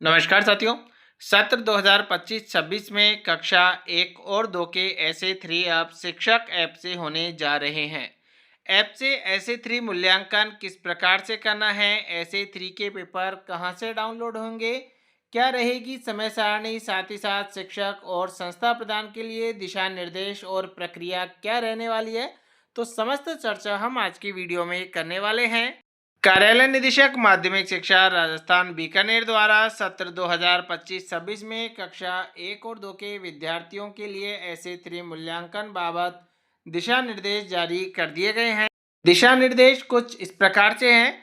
नमस्कार साथियों। सत्र 2025-26 में कक्षा 1 और 2 के ऐसे 3 अब शिक्षक ऐप से होने जा रहे हैं। ऐप से ऐसे 3 मूल्यांकन किस प्रकार से करना है, ऐसे 3 के पेपर कहां से डाउनलोड होंगे, क्या रहेगी समय सारणी, साथ ही साथ शिक्षक और संस्था प्रदान के लिए दिशा निर्देश और प्रक्रिया क्या रहने वाली है, तो समस्त चर्चा हम आज की वीडियो में करने वाले हैं। कार्यालय निदेशक माध्यमिक शिक्षा राजस्थान बीकानेर द्वारा सत्र 2025-26 में कक्षा 1 और 2 के विद्यार्थियों के लिए ऐसे 3 मूल्यांकन बाबत दिशा निर्देश जारी कर दिए गए हैं। दिशा निर्देश कुछ इस प्रकार से हैं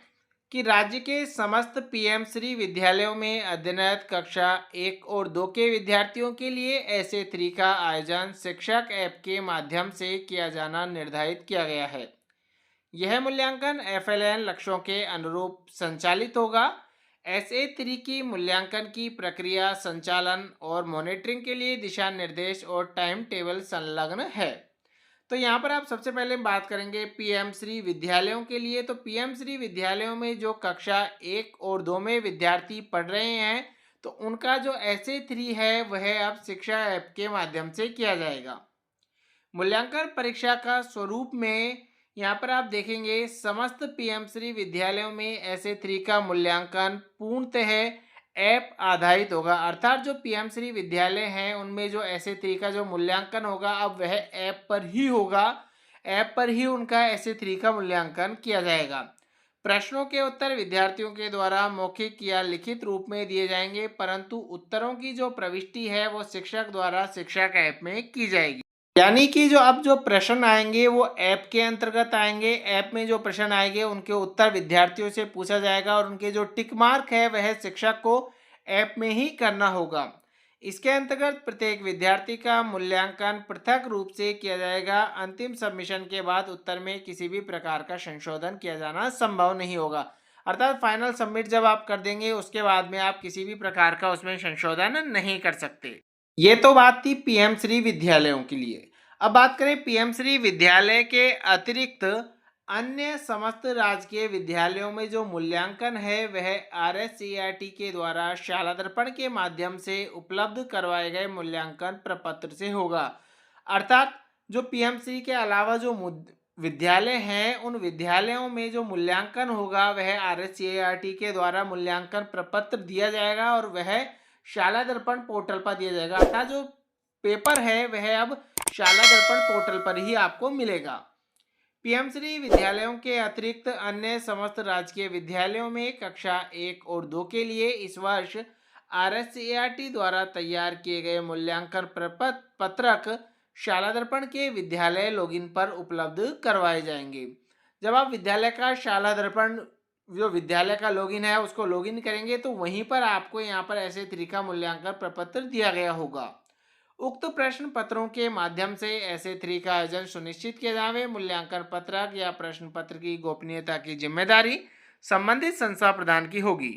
कि राज्य के समस्त पीएम श्री विद्यालयों में अध्ययनरत कक्षा 1 और 2 के विद्यार्थियों के लिए ऐसे 3 का आयोजन शिक्षक ऐप के माध्यम से किया जाना निर्धारित किया गया है। यह मूल्यांकन एफएलएन लक्ष्यों के अनुरूप संचालित होगा। SA3 की मूल्यांकन की प्रक्रिया, संचालन और मॉनिटरिंग के लिए दिशा निर्देश और टाइम टेबल संलग्न है। तो यहाँ पर आप सबसे पहले बात करेंगे पीएम श्री विद्यालयों के लिए। तो पीएम श्री विद्यालयों में जो कक्षा 1 और 2 में विद्यार्थी पढ़ रहे हैं, तो उनका जो SA3 है वह अब शिक्षा ऐप के माध्यम से किया जाएगा। मूल्यांकन परीक्षा का स्वरूप में यहाँ पर आप देखेंगे समस्त पीएम श्री विद्यालयों में ऐसे 3 का मूल्यांकन पूर्णतः ऐप आधारित होगा। अर्थात जो पीएम श्री विद्यालय हैं उनमें जो ऐसे 3 का जो मूल्यांकन होगा अब वह ऐप पर ही होगा। ऐप पर ही उनका ऐसे 3 का मूल्यांकन किया जाएगा। प्रश्नों के उत्तर विद्यार्थियों के द्वारा मौखिक या लिखित रूप में दिए जाएंगे, परंतु उत्तरों की जो प्रविष्टि है वो शिक्षक द्वारा शिक्षक ऐप में की जाएगी। यानी कि जो अब जो प्रश्न आएंगे वो ऐप के अंतर्गत आएंगे। ऐप में जो प्रश्न आएंगे उनके उत्तर विद्यार्थियों से पूछा जाएगा और उनके जो टिक मार्क है वह शिक्षक को ऐप में ही करना होगा। इसके अंतर्गत प्रत्येक विद्यार्थी का मूल्यांकन पृथक रूप से किया जाएगा। अंतिम सबमिशन के बाद उत्तर में किसी भी प्रकार का संशोधन किया जाना संभव नहीं होगा। अर्थात फाइनल सबमिट जब आप कर देंगे उसके बाद में आप किसी भी प्रकार का उसमें संशोधन नहीं कर सकते। ये तो बात थी पीएम श्री विद्यालयों के लिए। अब बात करें पीएम श्री विद्यालय के अतिरिक्त अन्य समस्त राजकीय विद्यालयों में जो मूल्यांकन है वह RSCRT के द्वारा शाला दर्पण के माध्यम से उपलब्ध करवाए गए मूल्यांकन प्रपत्र से होगा। अर्थात जो पीएम श्री के अलावा जो विद्यालय हैं उन विद्यालयों में जो मूल्यांकन होगा वह RSCRT के द्वारा मूल्यांकन प्रपत्र दिया जाएगा और वह शाला दर्पण पोर्टल पर दिया जाएगा। अर्थात जो पेपर है वह अब शाला दर्पण पोर्टल पर ही आपको मिलेगा। पीएम श्री विद्यालयों के अतिरिक्त अन्य समस्त राजकीय विद्यालयों में कक्षा 1 और 2 के लिए इस वर्ष RSCRT द्वारा तैयार किए गए मूल्यांकन पत्रक शाला दर्पण के विद्यालय लॉगिन पर उपलब्ध करवाए जाएंगे। जब आप विद्यालय का शाला दर्पण जो विद्यालय का लॉगिन है उसको लॉगिन करेंगे तो वहीं पर आपको यहाँ पर ऐसे 3 का मूल्यांकन प्रपत्र दिया गया होगा। उक्त प्रश्न पत्रों के माध्यम से ऐसे 3 का आयोजन सुनिश्चित किया जाए। मूल्यांकन पत्रक या प्रश्न पत्र की गोपनीयता की जिम्मेदारी संबंधित संस्था प्रदान की होगी।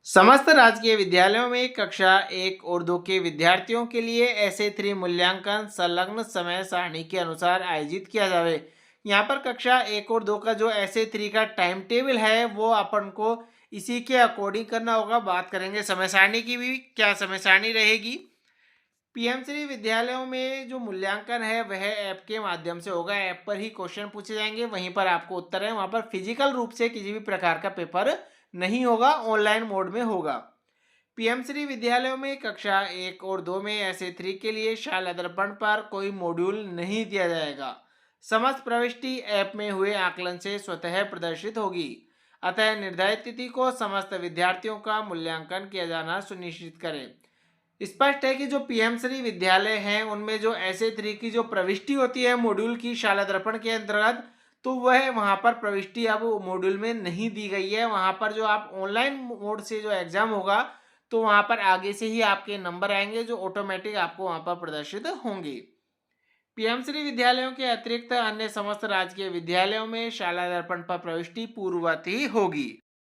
समस्त राजकीय विद्यालयों में कक्षा 1 और 2 के विद्यार्थियों के लिए ऐसे 3 मूल्यांकन संलग्न समय सारणी के अनुसार आयोजित किया जाए। यहाँ पर कक्षा 1 और 2 का जो ऐसे 3 का टाइम टेबल है वो अपन को इसी के अकॉर्डिंग करना होगा। बात करेंगे समय सारणी की भी, क्या समय सारणी रहेगी। पीएम श्री विद्यालयों में जो मूल्यांकन है वह ऐप के माध्यम से होगा। ऐप पर ही क्वेश्चन पूछे जाएंगे, वहीं पर आपको उत्तर है। वहां पर फिजिकल रूप से किसी भी प्रकार का पेपर नहीं होगा, ऑनलाइन मोड में होगा। पीएम श्री विद्यालयों में कक्षा 1 और 2 में ऐसे 3 के लिए शाला दर्पण पर कोई मॉड्यूल नहीं दिया जाएगा। समस्त प्रविष्टि ऐप में हुए आकलन से स्वतः प्रदर्शित होगी। अतः निर्धारित तिथि को समस्त विद्यार्थियों का मूल्यांकन किया जाना सुनिश्चित करें। स्पष्ट है कि जो पीएम श्री विद्यालय हैं उनमें जो ऐसे 3 की जो प्रविष्टि होती है मॉड्यूल की शाला दर्पण के अंतर्गत, तो वह वहां पर प्रविष्टि अब मॉड्यूल में नहीं दी गई है। वहां पर जो आप ऑनलाइन मोड से जो एग्जाम होगा तो वहां पर आगे से ही आपके नंबर आएंगे जो ऑटोमेटिक आपको वहां पर प्रदर्शित होंगे। पीएम श्री विद्यालयों के अतिरिक्त अन्य समस्त राजकीय विद्यालयों में शाला दर्पण पर प्रविष्टि पूर्ववत ही होगी।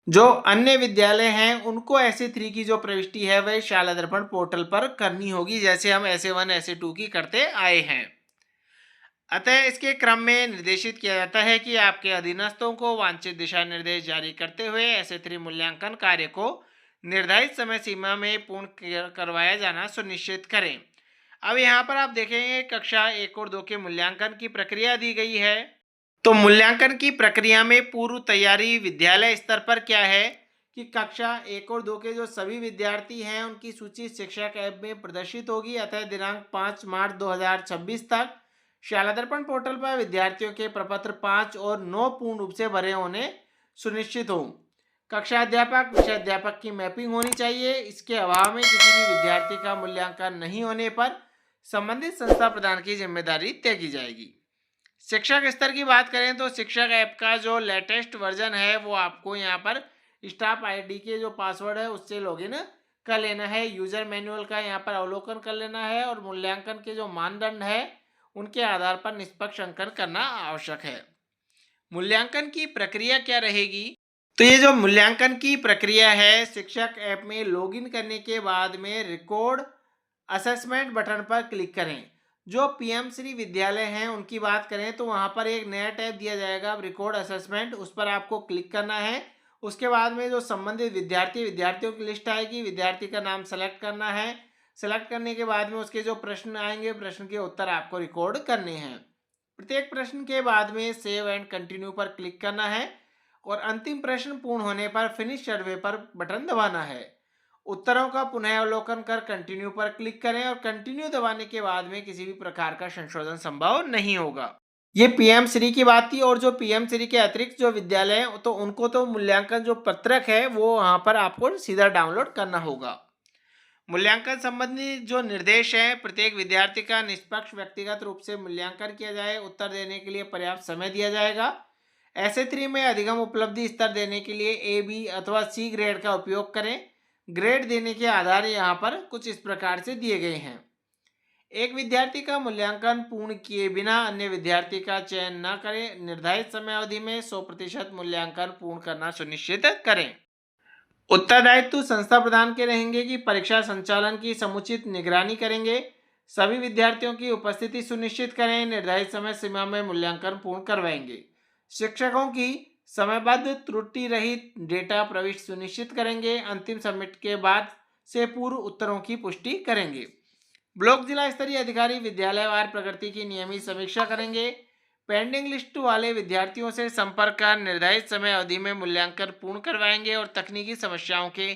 जो अन्य विद्यालय हैं उनको ऐसे 3 की जो प्रविष्टि है वह शाला दर्पण पोर्टल पर करनी होगी, जैसे हम ऐसे 1 ऐसे 2 की करते आए हैं। अतः इसके क्रम में निर्देशित किया जाता है कि आपके अधीनस्थों को वांछित दिशा निर्देश जारी करते हुए ऐसे 3 मूल्यांकन कार्य को निर्धारित समय सीमा में पूर्ण करवाया जाना सुनिश्चित करें। अब यहाँ पर आप देखेंगे कक्षा 1 और 2 के मूल्यांकन की प्रक्रिया दी गई है। तो मूल्यांकन की प्रक्रिया में पूर्व तैयारी विद्यालय स्तर पर क्या है कि कक्षा 1 और 2 के जो सभी विद्यार्थी हैं उनकी सूची शिक्षक ऐप में प्रदर्शित होगी। अतः दिनांक 5 मार्च 2026 तक शाला दर्पण पोर्टल पर विद्यार्थियों के प्रपत्र 5 और 9 पूर्ण रूप से भरे होने सुनिश्चित हो। कक्षा अध्यापक विषय अध्यापक की मैपिंग होनी चाहिए। इसके अभाव में किसी भी विद्यार्थी का मूल्यांकन नहीं होने पर संबंधित संस्था प्रदान की जिम्मेदारी तय की जाएगी। शिक्षक स्तर की बात करें तो शिक्षक ऐप का जो लेटेस्ट वर्जन है वो आपको यहाँ पर स्टाफ आईडी के जो पासवर्ड है उससे लॉगिन कर लेना है। यूजर मैनुअल का यहाँ पर अवलोकन कर लेना है और मूल्यांकन के जो मानदंड है उनके आधार पर निष्पक्ष अंकन करना आवश्यक है। मूल्यांकन की प्रक्रिया क्या रहेगी? तो ये जो मूल्यांकन की प्रक्रिया है, शिक्षक ऐप में लॉगिन करने के बाद में रिकॉर्ड असेसमेंट बटन पर क्लिक करें। जो पीएम श्री विद्यालय हैं उनकी बात करें तो वहां पर एक नया टैब दिया जाएगा रिकॉर्ड असेसमेंट, उस पर आपको क्लिक करना है। उसके बाद में जो संबंधित विद्यार्थियों की लिस्ट आएगी, विद्यार्थी का नाम सेलेक्ट करना है। सेलेक्ट करने के बाद में उसके जो प्रश्न आएंगे, प्रश्न के उत्तर आपको रिकॉर्ड करने हैं। प्रत्येक प्रश्न के बाद में सेव एंड कंटिन्यू पर क्लिक करना है और अंतिम प्रश्न पूर्ण होने पर फिनिश सर्वे पर बटन दबाना है। उत्तरों का पुनः अवलोकन कर कंटिन्यू पर क्लिक करें और कंटिन्यू दबाने के बाद में किसी भी प्रकार का संशोधन संभव नहीं होगा। ये पीएम श्री की बात थी। और जो पीएम श्री के अतिरिक्त जो विद्यालय हैं तो उनको तो मूल्यांकन जो पत्रक है वो वहां पर आपको सीधा डाउनलोड करना होगा। मूल्यांकन संबंधी जो निर्देश हैं, प्रत्येक विद्यार्थी का निष्पक्ष व्यक्तिगत रूप से मूल्यांकन किया जाए। उत्तर देने के लिए पर्याप्त समय दिया जाएगा। ऐसे 3 में अधिगम उपलब्धि स्तर देने के लिए ए, बी अथवा सी ग्रेड का उपयोग करें। ग्रेड देने के आधार यहाँ पर कुछ इस प्रकार से दिए गए हैं। एक विद्यार्थी का मूल्यांकन पूर्ण किए बिना अन्य विद्यार्थी का चयन न करें। निर्धारित समय अवधि में 100% मूल्यांकन पूर्ण करना सुनिश्चित करें। उत्तरदायित्व संस्था प्रदान के रहेंगे कि परीक्षा संचालन की समुचित निगरानी करेंगे। सभी विद्यार्थियों की उपस्थिति सुनिश्चित करें। निर्धारित समय सीमा में मूल्यांकन पूर्ण करवाएंगे। शिक्षकों की समयबद्ध त्रुटि रहित डेटा प्रविष्टि सुनिश्चित करेंगे। अंतिम सबमिट के बाद से पूर्व उत्तरों की पुष्टि करेंगे। ब्लॉक जिला स्तरीय अधिकारी विद्यालयवार प्रगति की नियमित समीक्षा करेंगे। पेंडिंग लिस्ट वाले विद्यार्थियों से संपर्क कर निर्धारित समय अवधि में मूल्यांकन पूर्ण करवाएंगे और तकनीकी समस्याओं के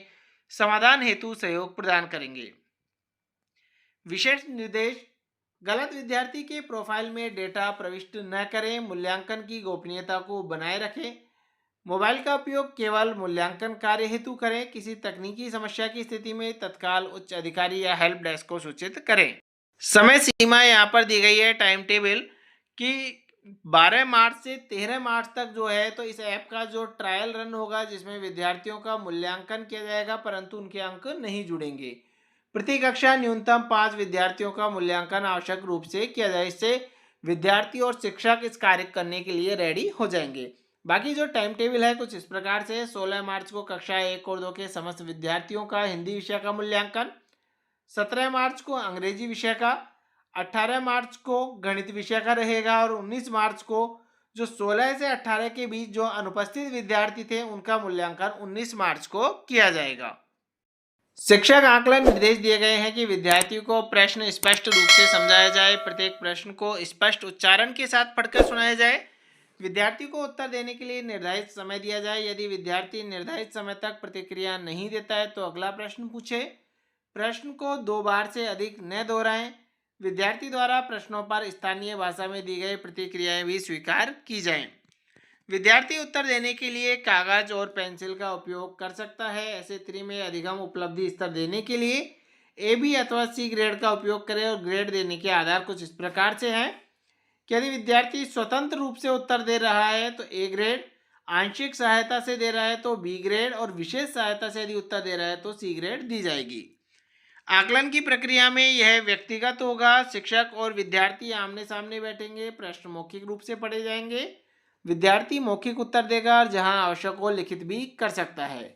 समाधान हेतु सहयोग प्रदान करेंगे। विशेष निर्देश: गलत विद्यार्थी के प्रोफाइल में डेटा प्रविष्ट न करें। मूल्यांकन की गोपनीयता को बनाए रखें। मोबाइल का उपयोग केवल मूल्यांकन कार्य हेतु करें। किसी तकनीकी समस्या की स्थिति में तत्काल उच्च अधिकारी या हेल्प डेस्क को सूचित करें। समय सीमा यहाँ पर दी गई है टाइम टेबल कि 12 मार्च से 13 मार्च तक जो है तो इस ऐप का जो ट्रायल रन होगा जिसमें विद्यार्थियों का मूल्यांकन किया जाएगा परंतु उनके अंक नहीं जुड़ेंगे। प्रति कक्षा न्यूनतम 5 विद्यार्थियों का मूल्यांकन आवश्यक रूप से किया जाए। इससे विद्यार्थी और शिक्षक इस कार्य करने के लिए रेडी हो जाएंगे। बाकी जो टाइम टेबल है कुछ इस प्रकार से: 16 मार्च को कक्षा 1 और 2 के समस्त विद्यार्थियों का हिंदी विषय का मूल्यांकन, 17 मार्च को अंग्रेजी विषय का, 18 मार्च को गणित विषय का रहेगा और 19 मार्च को जो 16 से 18 के बीच जो अनुपस्थित विद्यार्थी थे उनका मूल्यांकन 19 मार्च को किया जाएगा। शिक्षक आकलन निर्देश दिए गए हैं कि विद्यार्थियों को प्रश्न स्पष्ट रूप से समझाया जाए। प्रत्येक प्रश्न को स्पष्ट उच्चारण के साथ पढ़कर सुनाया जाए। विद्यार्थी को उत्तर देने के लिए निर्धारित समय दिया जाए। यदि विद्यार्थी निर्धारित समय तक प्रतिक्रिया नहीं देता है तो अगला प्रश्न पूछे। प्रश्न को 2 बार से अधिक न दोहराएं। विद्यार्थी द्वारा प्रश्नों पर स्थानीय भाषा में दी गई प्रतिक्रियाएं भी स्वीकार की जाएं। विद्यार्थी उत्तर देने के लिए कागज और पेंसिल का उपयोग कर सकता है। ऐसे 3 में अधिगम उपलब्धि स्तर देने के लिए ए, बी अथवा सी ग्रेड का उपयोग करें और ग्रेड देने के आधार कुछ इस प्रकार से हैं कि यदि विद्यार्थी स्वतंत्र रूप से उत्तर दे रहा है तो ए ग्रेड, आंशिक सहायता से दे रहा है तो बी ग्रेड और विशेष सहायता से यदि उत्तर दे रहा है तो सी ग्रेड दी जाएगी। आकलन की प्रक्रिया में यह व्यक्तिगत होगा। शिक्षक और विद्यार्थी आमने सामने बैठेंगे। प्रश्न मौखिक रूप से पढ़े जाएंगे। विद्यार्थी मौखिक उत्तर देगा और जहां आवश्यक हो लिखित भी कर सकता है।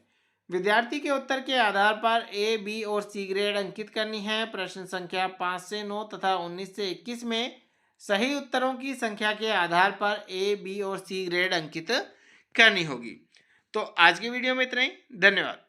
विद्यार्थी के उत्तर के आधार पर ए, बी और सी ग्रेड अंकित करनी है। प्रश्न संख्या 5 से 9 तथा 19 से 21 में सही उत्तरों की संख्या के आधार पर ए, बी और सी ग्रेड अंकित करनी होगी। तो आज की वीडियो में इतना ही। धन्यवाद।